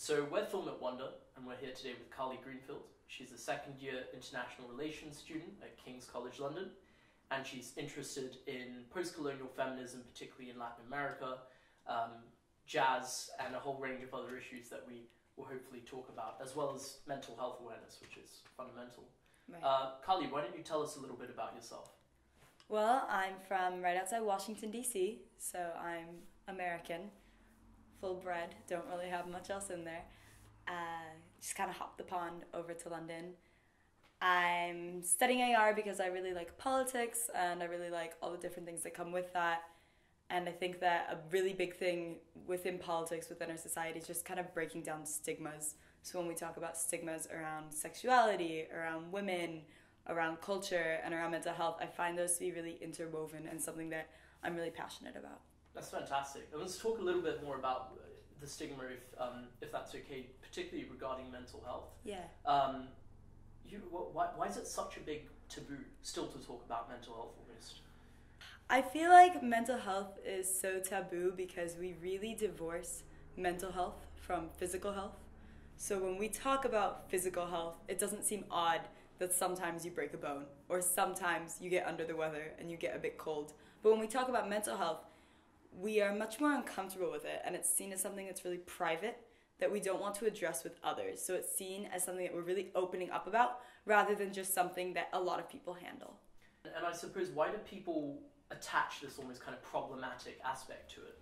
So we're Film at Wonder, and we're here today with Carly Greenfield. She's a second-year international relations student at King's College London, and she's interested in post-colonial feminism, particularly in Latin America, jazz, and a whole range of other issues that we will hopefully talk about, as well as mental health awareness, which is fundamental. Right. Carly, why don't you tell us a little bit about yourself? Well, I'm from right outside Washington, D.C., so I'm American, full-bred, don't really have much else in there. Just kind of hopped the pond over to London. I'm studying AR because I really like politics and I really like all the different things that come with that. And I think that a really big thing within politics, within our society, is just kind of breaking down stigmas. So when we talk about stigmas around sexuality, around women, around culture, and around mental health, I find those to be really interwoven and something that I'm really passionate about. That's fantastic. And let's talk a little bit more about the stigma, if that's okay, particularly regarding mental health. Yeah. Why is it such a big taboo still to talk about mental health almost? I feel like mental health is so taboo because we really divorce mental health from physical health. So when we talk about physical health, it doesn't seem odd that sometimes you break a bone or sometimes you get under the weather and you get a bit cold. But when we talk about mental health, we are much more uncomfortable with it, and it's seen as something that's really private that we don't want to address with others. So it's seen as something that we're really opening up about rather than just something that a lot of people handle. And I suppose, why do people attach this almost kind of problematic aspect to it?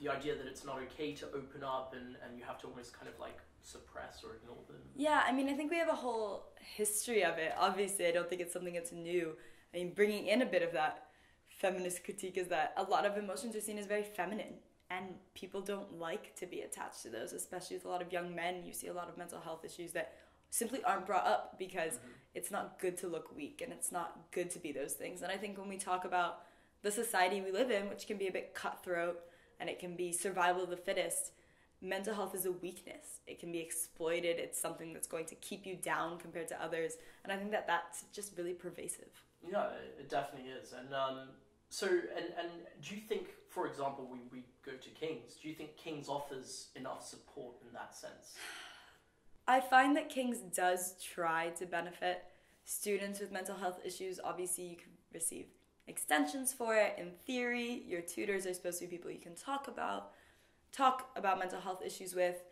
The idea that it's not okay to open up and you have to almost kind of like suppress or ignore them. Yeah, I mean, I think we have a whole history of it. Obviously, I don't think it's something that's new. I mean, bringing in a bit of that feminist critique is that a lot of emotions are seen as very feminine, and people don't like to be attached to those, especially with a lot of young men. You see a lot of mental health issues that simply aren't brought up because it's not good to look weak and it's not good to be those things. And I think when we talk about the society we live in, which can be a bit cutthroat and it can be survival of the fittest, mental health is a weakness. It can be exploited. It's something that's going to keep you down compared to others. And I think that that's just really pervasive. Yeah, it definitely is. And so do you think, for example, we go to King's, do you think King's offers enough support in that sense? I find that King's does try to benefit students with mental health issues. Obviously, you can receive extensions for it. In theory, your tutors are supposed to be people you can talk about mental health issues with.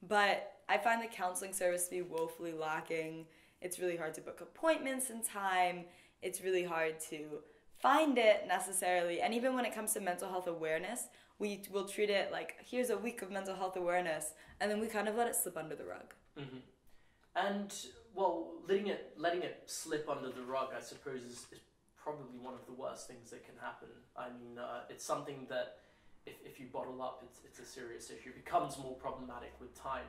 But I find the counseling service to be woefully lacking. It's really hard to book appointments in time. It's really hard to find it necessarily. And even when it comes to mental health awareness, we will treat it like, here's a week of mental health awareness, and then we kind of let it slip under the rug. Mm-hmm. And, well, letting it slip under the rug, I suppose, is probably one of the worst things that can happen. I mean, it's something that if you bottle up, it's a serious issue. It becomes more problematic with time.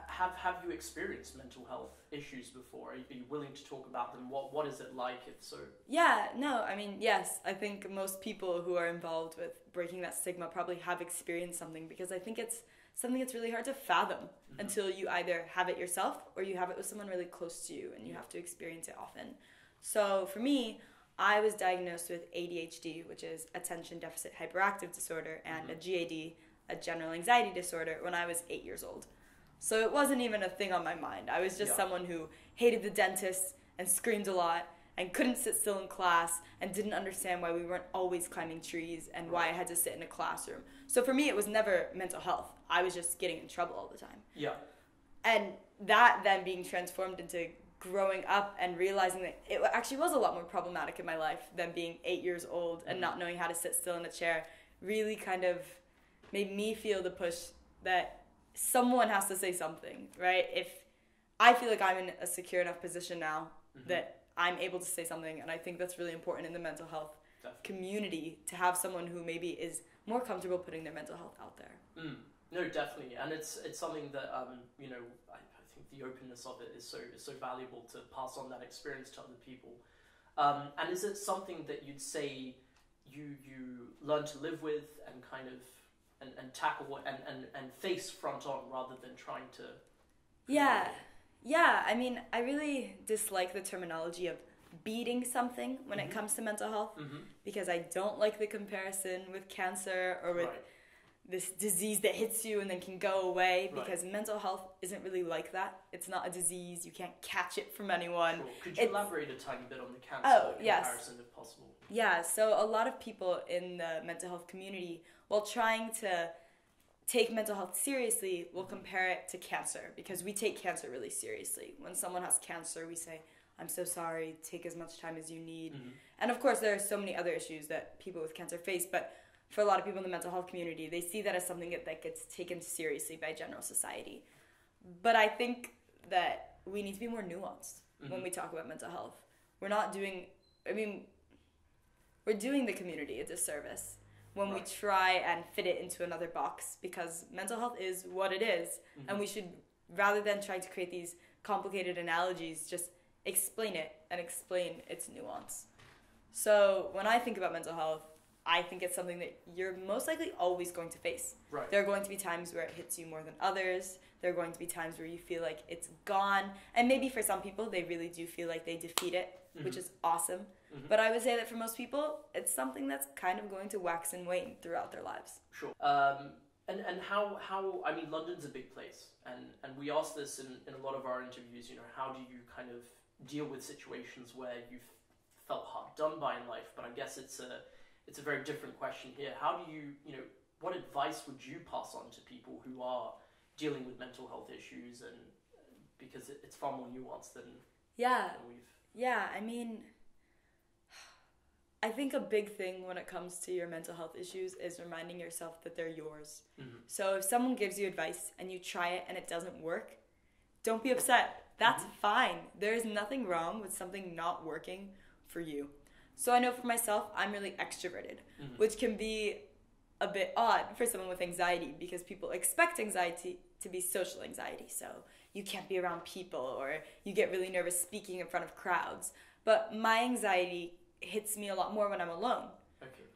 Have you experienced mental health issues before? Are you willing to talk about them? What is it like, if so? Yeah, no, I mean, yes. I think most people who are involved with breaking that stigma probably have experienced something, because I think it's something that's really hard to fathom until you either have it yourself or you have it with someone really close to you and you have to experience it often. So for me, I was diagnosed with ADHD, which is attention deficit hyperactive disorder, and a GAD, a general anxiety disorder, when I was 8 years old. So it wasn't even a thing on my mind. I was just someone who hated the dentist and screamed a lot and couldn't sit still in class and didn't understand why we weren't always climbing trees and why I had to sit in a classroom. So for me, it was never mental health. I was just getting in trouble all the time. Yeah. And that then being transformed into growing up and realizing that it actually was a lot more problematic in my life than being 8 years old and not knowing how to sit still in a chair really kind of made me feel the push that someone has to say something, right? If I feel like I'm in a secure enough position now that I'm able to say something, and I think that's really important in the mental health community, to have someone who maybe is more comfortable putting their mental health out there. No, definitely, and it's something that I think the openness of it is so valuable to pass on that experience to other people. And is it something that you'd say you learn to live with and kind of and tackle and face front on rather than trying to... Yeah, I mean, I really dislike the terminology of beating something when it comes to mental health, because I don't like the comparison with cancer or with this disease that hits you and then can go away, because mental health isn't really like that. It's not a disease. You can't catch it from anyone. Sure. Could you elaborate a tiny bit on the cancer comparison, if possible? Yeah, so a lot of people in the mental health community, while trying to take mental health seriously, will compare it to cancer, because we take cancer really seriously. When someone has cancer, we say, I'm so sorry, take as much time as you need. And of course, there are so many other issues that people with cancer face, but for a lot of people in the mental health community, they see that as something that gets taken seriously by general society. But I think that we need to be more nuanced when we talk about mental health. We're doing the community a disservice when we try and fit it into another box, because mental health is what it is, and we should, rather than trying to create these complicated analogies, just explain it and explain its nuance. So when I think about mental health, I think it's something that you're most likely always going to face. Right. There are going to be times where it hits you more than others. There are going to be times where you feel like it's gone. And maybe for some people, they really do feel like they defeat it, which is awesome. But I would say that for most people, it's something that's kind of going to wax and wane throughout their lives. Sure. And how I mean, London's a big place. And we ask this in a lot of our interviews, how do you kind of deal with situations where you've felt hard done by in life? But I guess it's a very different question here. How do you, what advice would you pass on to people who are dealing with mental health issues, and because it's far more nuanced than we've... Yeah, I mean, I think a big thing when it comes to your mental health issues is reminding yourself that they're yours. So if someone gives you advice and you try it and it doesn't work, don't be upset. That's fine. There's nothing wrong with something not working for you. So I know for myself, I'm really extroverted, which can be a bit odd for someone with anxiety, because people expect anxiety to be social anxiety. So you can't be around people, or you get really nervous speaking in front of crowds. But my anxiety hits me a lot more when I'm alone. Okay.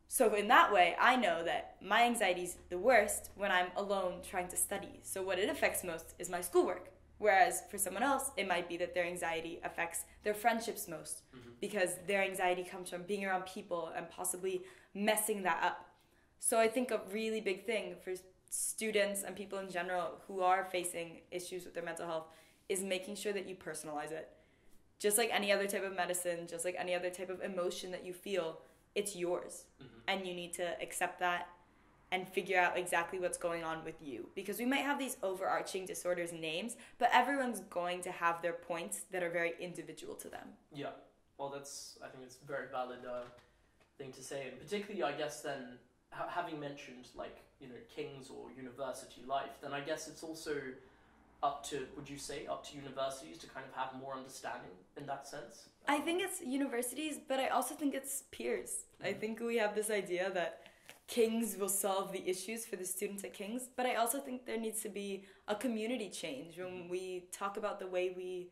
So in that way, I know that my anxiety is the worst when I'm alone trying to study. So what it affects most is my schoolwork. Whereas for someone else, it might be that their anxiety affects their friendships most, because their anxiety comes from being around people and possibly messing that up. So I think a really big thing for students and people in general who are facing issues with their mental health is making sure that you personalize it. Just like any other type of medicine, just like any other type of emotion that you feel, it's yours. And you need to accept that and figure out exactly what's going on with you. Because we might have these overarching disorders names, but everyone's going to have their points that are very individual to them. Yeah, well, I think it's a very valid thing to say. And particularly, I guess then, having mentioned, King's or university life, then I guess it's also up to universities to kind of have more understanding in that sense? I think it's universities, but I also think it's peers. I think we have this idea that King's will solve the issues for the students at King's, but I also think there needs to be a community change when we talk about the way we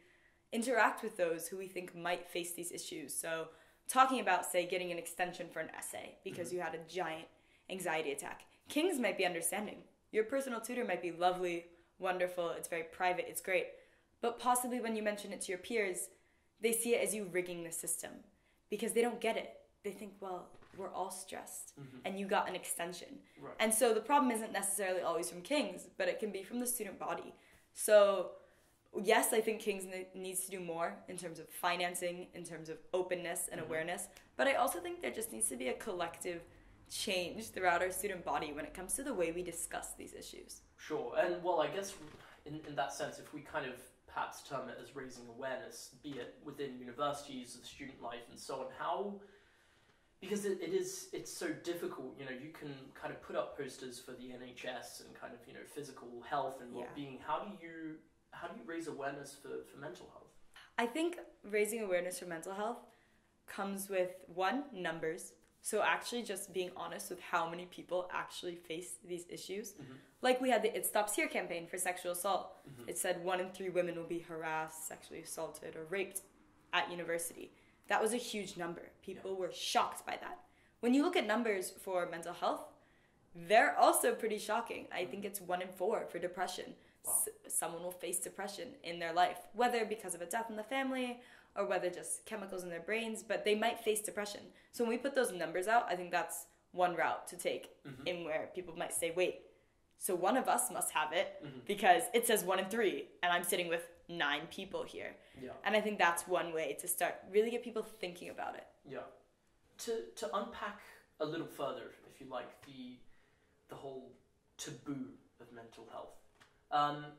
interact with those who we think might face these issues. So talking about, say, getting an extension for an essay because you had a giant anxiety attack. King's might be understanding. Your personal tutor might be lovely, wonderful, it's very private, it's great. But possibly when you mention it to your peers, they see it as you rigging the system because they don't get it. They think, well, we're all stressed and you got an extension. Right. And so the problem isn't necessarily always from King's, but it can be from the student body. So yes, I think King's needs to do more in terms of financing, in terms of openness and awareness, but I also think there just needs to be a collective change throughout our student body when it comes to the way we discuss these issues. Sure, and well, I guess in that sense, if we kind of perhaps term it as raising awareness, be it within universities, the student life and so on, how... Because it's so difficult, you can kind of put up posters for the NHS and kind of, physical health and well-being. How do you raise awareness for mental health? I think raising awareness for mental health comes with, one, numbers. So actually just being honest with how many people actually face these issues. Like we had the It Stops Here campaign for sexual assault. It said 1 in 3 women will be harassed, sexually assaulted, or raped at university. That was a huge number. People were shocked by that. When you look at numbers for mental health, they're also pretty shocking. I think it's 1 in 4 for depression. Wow. Someone will face depression in their life, whether because of a death in the family or whether just chemicals in their brains, but they might face depression. So when we put those numbers out, I think that's one route to take in where people might say, wait, so one of us must have it because it says 1 in 3 and I'm sitting with 9 people here. Yeah. And I think that's one way to start really get people thinking about it. Yeah. To unpack a little further, if you like, the whole taboo of mental health.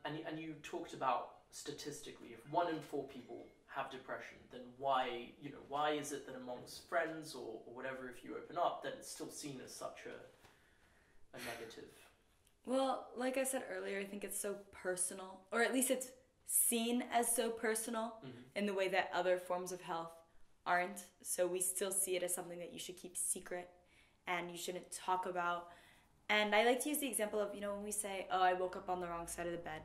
And you talked about statistically, if 1 in 4 people have depression, then why is it that amongst friends or whatever, if you open up, that it's still seen as such a negative? Well, like I said earlier, I think it's so personal, or at least it's seen as so personal in the way that other forms of health aren't. So we still see it as something that you should keep secret and you shouldn't talk about. And I like to use the example of, when we say, oh, I woke up on the wrong side of the bed,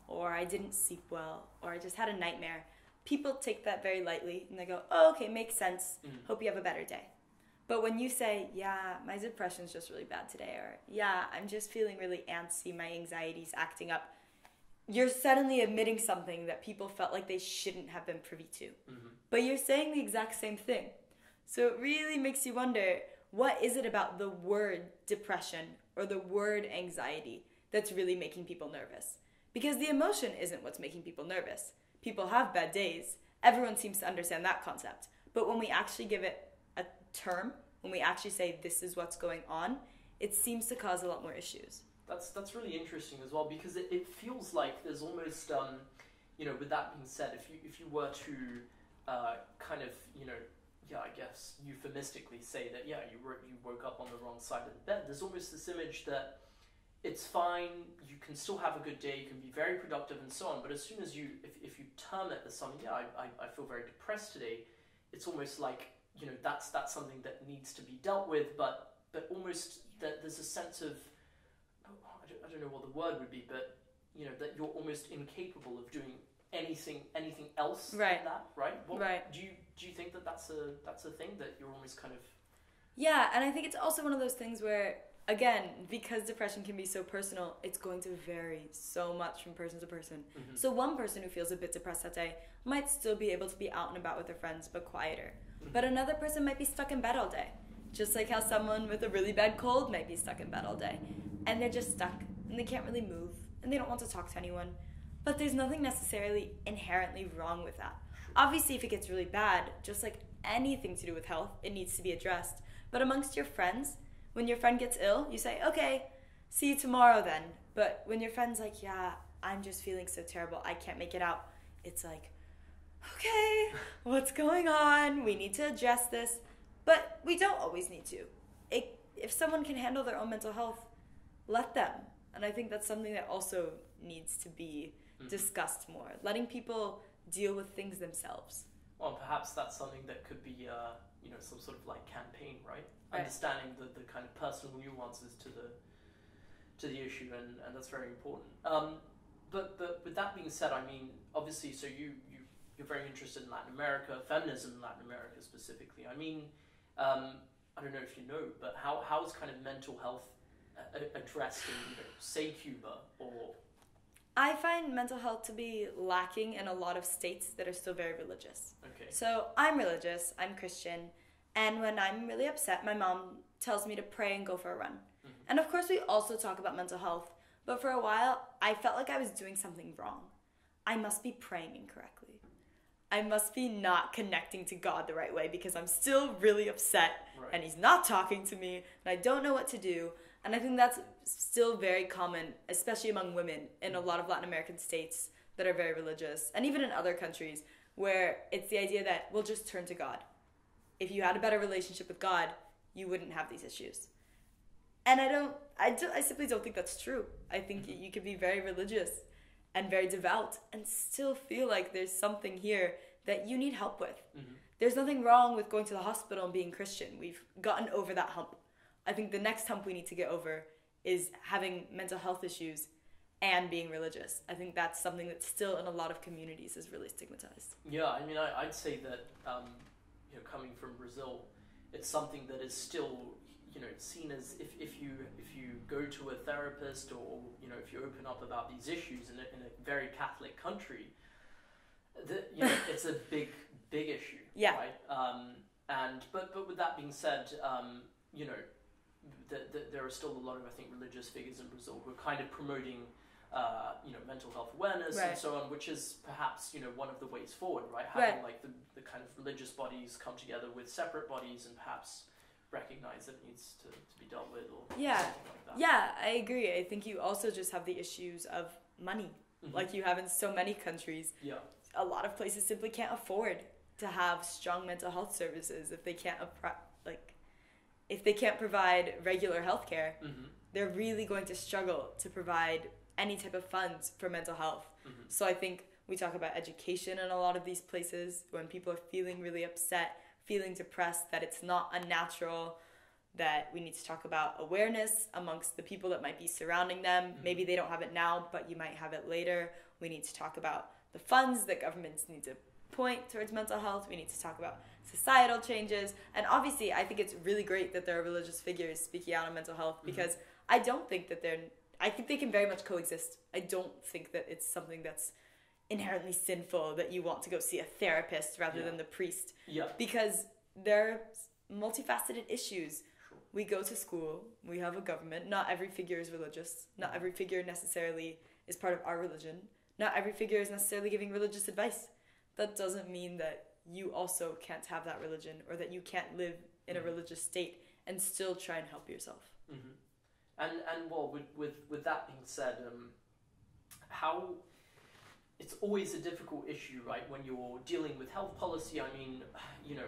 or I didn't sleep well, or I just had a nightmare. People take that very lightly and they go, oh, okay, makes sense. Hope you have a better day. But when you say, yeah, my depression's just really bad today, or yeah, I'm just feeling really antsy, my anxiety's acting up, you're suddenly admitting something that people felt like they shouldn't have been privy to. But you're saying the exact same thing. So it really makes you wonder, what is it about the word depression or the word anxiety that's really making people nervous? Because the emotion isn't what's making people nervous. People have bad days. Everyone seems to understand that concept. But when we actually give it a term, when we actually say this is what's going on, it seems to cause a lot more issues. That's really interesting as well, because it feels like there's almost, with that being said, if you were to kind of, I guess euphemistically say that, you woke up on the wrong side of the bed, there's almost this image that it's fine, you can still have a good day, you can be very productive and so on, but as soon as if you term it as something, I feel very depressed today, it's almost like, that's something that needs to be dealt with, but almost that there's a sense of, I don't know what the word would be, but, that you're almost incapable of doing anything else than that, right? Right. Do you think that that's a thing that you're almost kind of... Yeah, and I think it's also one of those things where, again, because depression can be so personal, it's going to vary so much from person to person. So one person who feels a bit depressed that day might still be able to be out and about with their friends, but quieter. But another person might be stuck in bed all day. Just like how someone with a really bad cold might be stuck in bed all day. And they're just stuck, and they can't really move, and they don't want to talk to anyone. But there's nothing necessarily inherently wrong with that. Obviously, if it gets really bad, just like anything to do with health, it needs to be addressed. But amongst your friends, when your friend gets ill, you say, okay, see you tomorrow then. But when your friend's like, yeah, I'm just feeling so terrible, I can't make it out, it's like, okay, what's going on? We need to address this. But we don't always need to. If someone can handle their own mental health, let them. And I think that's something that also needs to be discussed more. Letting people deal with things themselves. Well, perhaps that's something that could be, some sort of like campaign, right? Understanding the kind of personal nuances to the issue, and that's very important. But with that being said, I mean, obviously, so you're very interested in Latin America, feminism in Latin America specifically. I mean, I don't know if you know, but how is kind of mental health addressed in, say, Cuba or... I find mental health to be lacking in a lot of states that are still very religious. Okay. So I'm religious, I'm Christian, and when I'm really upset, my mom tells me to pray and go for a run. And of course we also talk about mental health, but for a while I felt like I was doing something wrong. I must be praying incorrectly. I must be not connecting to God the right way because I'm still really upset and he's not talking to me and I don't know what to do. And I think that's still very common, especially among women in a lot of Latin American states that are very religious, and even in other countries where it's the idea that we'll just turn to God. If you had a better relationship with God, you wouldn't have these issues. And I simply don't think that's true. I think you could be very religious and very devout and still feel like there's something here that you need help with. There's nothing wrong with going to the hospital and being Christian. We've gotten over that hump. I think the next hump we need to get over is having mental health issues and being religious. I think that's something that still in a lot of communities is really stigmatized. Yeah, I mean, I'd say that, coming from Brazil, it's something that is still, seen as if you go to a therapist, or if you open up about these issues in a very Catholic country, it's a big issue, yeah. right? But with that being said, there are still a lot of, I think, religious figures in Brazil who are kind of promoting mental health awareness, right. and so on, which is perhaps one of the ways forward, right? Having right. like the kind of religious bodies come together with separate bodies and perhaps recognize that it needs to be dealt with, or something like that. Yeah, I agree. I think you also just have the issues of money, like you have in so many countries. Yeah. A lot of places simply can't afford to have strong mental health services if they can't if they can't provide regular health care. They're really going to struggle to provide any type of funds for mental health. So I think we talk about education in a lot of these places when people are feeling really upset, feeling depressed, that it's not unnatural, that we need to talk about awareness amongst the people that might be surrounding them. Maybe they don't have it now, but you might have it later. We need to talk about the funds that governments need to point towards mental health. We need to talk about societal changes. And obviously, I think it's really great that there are religious figures speaking out on mental health, because I don't think that I think they can very much coexist. I don't think that it's something that's inherently sinful that you want to go see a therapist rather than the priest. Yeah. Because they're multifaceted issues. Sure. We go to school, we have a government. Not every figure is religious. Not every figure necessarily is part of our religion. Not every figure is necessarily giving religious advice. That doesn't mean that you also can't have that religion, or that you can't live in a religious state and still try and help yourself. And well, with that being said, how it's always a difficult issue, right, when you're dealing with health policy. I mean,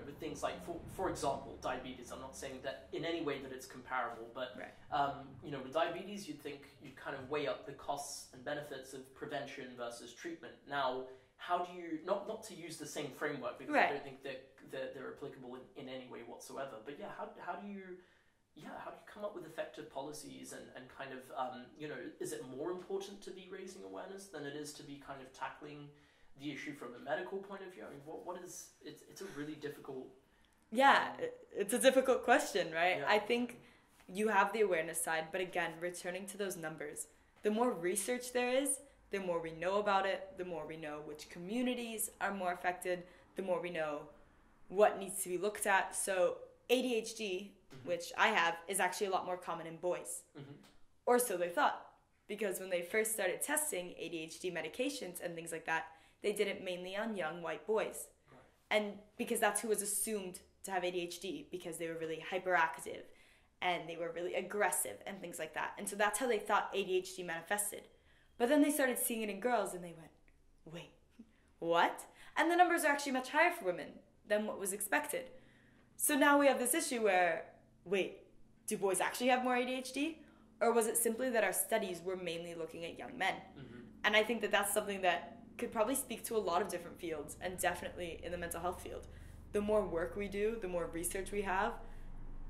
with things like, for example, diabetes. I'm not saying that in any way that it's comparable, but with diabetes, you'd think you'd kind of weigh up the costs and benefits of prevention versus treatment. Now, how do you not to use the same framework, because I don't think that they're applicable in any way whatsoever. But how do you come up with effective policies and kind of, is it more important to be raising awareness than it is to be kind of tackling the issue from a medical point of view? I mean, what is, it's a really difficult... Yeah, it's a difficult question, right? Yeah. I think you have the awareness side, but again, returning to those numbers, the more research there is, the more we know about it, the more we know which communities are more affected, the more we know what needs to be looked at. So ADHD, which I have, is actually a lot more common in boys. Or so they thought. Because when they first started testing ADHD medications and things like that, they did it mainly on young white boys. Right. And because that's who was assumed to have ADHD, because they were really hyperactive and they were really aggressive and things like that. And so that's how they thought ADHD manifested. But then they started seeing it in girls and they went, wait, what? And the numbers are actually much higher for women than what was expected. So now we have this issue where, wait, do boys actually have more ADHD? Or was it simply that our studies were mainly looking at young men? And I think that that's something that could probably speak to a lot of different fields, and definitely in the mental health field. The more work we do, the more research we have,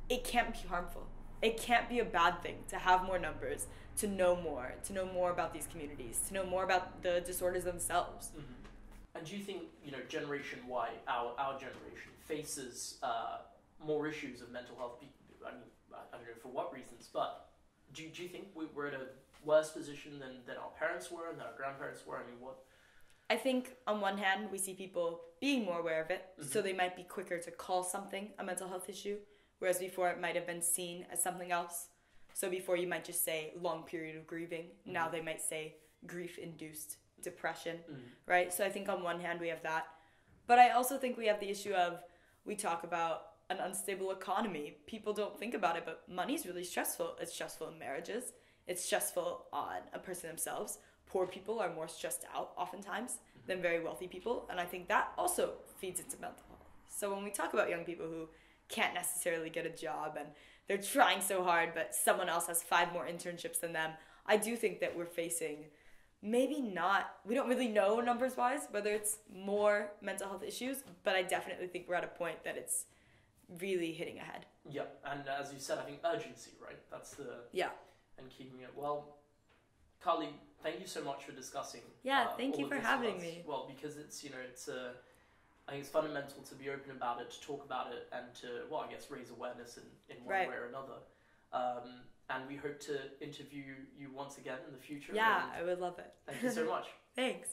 it can't be harmful. It can't be a bad thing to have more numbers, to know more about these communities, to know more about the disorders themselves. And do you think, Generation Y, our generation, faces more issues of mental health? I mean, I don't know for what reasons, but do you think we're in a worse position than our parents were and that our grandparents were? I mean, what? I think on one hand, we see people being more aware of it, so they might be quicker to call something a mental health issue, whereas before it might have been seen as something else. So before you might just say long period of grieving, now they might say grief-induced depression, right? So I think on one hand we have that. But I also think we have the issue of, we talk about an unstable economy. People don't think about it, but money's really stressful. It's stressful in marriages. It's stressful on a person themselves. Poor people are more stressed out oftentimes than very wealthy people. And I think that also feeds into mental health. So when we talk about young people who can't necessarily get a job and they're trying so hard, but someone else has 5 more internships than them, I do think that we're facing we don't really know numbers-wise whether it's more mental health issues, but I definitely think we're at a point that it's really hitting ahead. Yeah, and as you said, I think urgency, right? That's the... Yeah. And keeping it... Well, Carly, thank you so much for discussing... Yeah, thank you for having me. Well, because it's, it's a... I think it's fundamental to be open about it, to talk about it, and to, well, I guess, raise awareness in one Right. way or another. And we hope to interview you once again in the future. Yeah, I would love it. Thank you so much. Thanks.